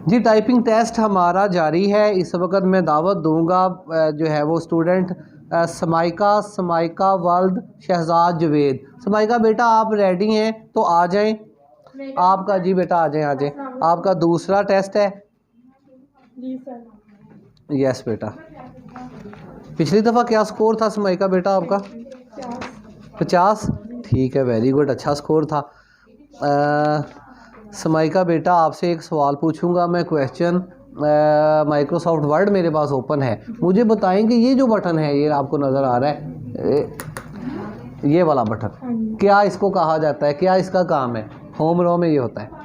जी typing test हमारा जारी है। इस वक्त मैं दावत दूंगा जो है वो स्टूडेंट समाइका वल्द शहजाद जवेद। समाइका बेटा आप रेडी हैं तो आ जाएं। आपका जी बेटा आ जाएं। आपका दूसरा टेस्ट है। जी सर। यस बेटा। पिछली दफ़ा क्या स्कोर था समाइका बेटा आपका? 50। ठीक है, वेरी गुड, अच्छा स्कोर था। समाइका बेटा आपसे एक सवाल पूछूंगा मैं, क्वेश्चन। माइक्रोसॉफ्ट वर्ड मेरे पास ओपन है। मुझे बताएं कि ये जो बटन है, ये आपको नज़र आ रहा है, ये वाला बटन क्या इसको कहा जाता है? क्या इसका काम है? होम रो में ये होता है,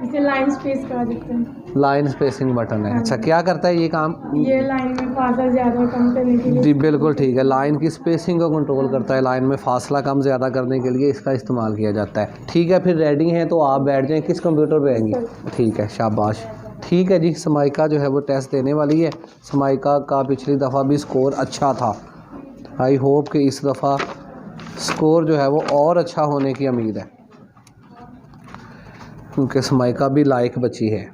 इसे लाइन स्पेस कहा जाता है। लाइन स्पेसिंग बटन है। अच्छा, क्या करता है ये काम? ये लाइन में फासला ज़्यादा कम करने के लिए। जी बिल्कुल ठीक है, लाइन की स्पेसिंग को कंट्रोल करता है। लाइन में फासला कम ज़्यादा करने के लिए इसका इस्तेमाल किया जाता है। ठीक है, फिर रेडी हैं तो आप बैठ जाएं। किस कंप्यूटर पे आएंगी? ठीक है, शाबाश। ठीक है जी, समाइका जो है वो टेस्ट देने वाली है। समाइका का पिछली दफ़ा भी स्कोर अच्छा था। आई होप कि इस दफ़ा स्कोर जो है वो और अच्छा होने की उम्मीद है, क्योंकि समाइका भी लायक बची है।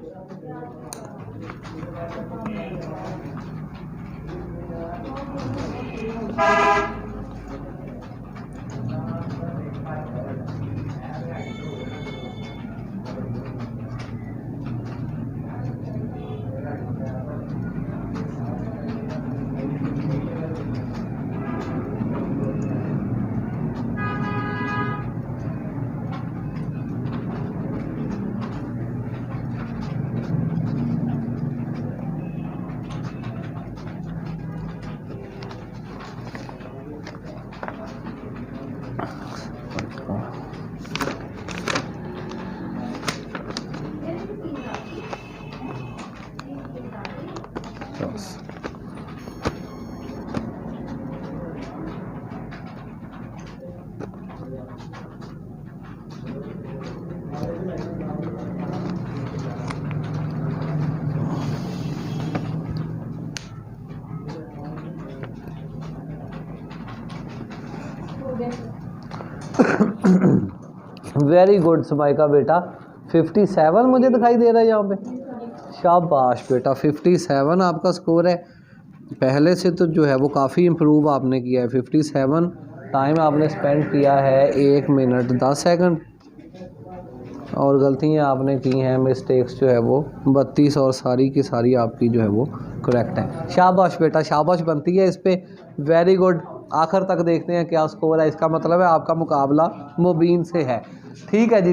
वेरी गुड समाइका बेटा। 57 मुझे दिखाई दे रहा है यहाँ पे। शाबाश बेटा, 57 आपका स्कोर है। पहले से तो जो है वो काफ़ी इम्प्रूव आपने किया है। 57 टाइम आपने स्पेंड किया है 1 मिनट 10 सेकंड, और गलतियाँ आपने की हैं, मिस्टेक्स जो है वो 32, और सारी की सारी आपकी जो है वो करेक्ट है। शाबाश बेटा, शाबाश बनती है इस पे। Very good. आखिर तक देखते हैं क्या स्कोर है। इसका मतलब है आपका मुकाबला मुबीन से है। ठीक है जी।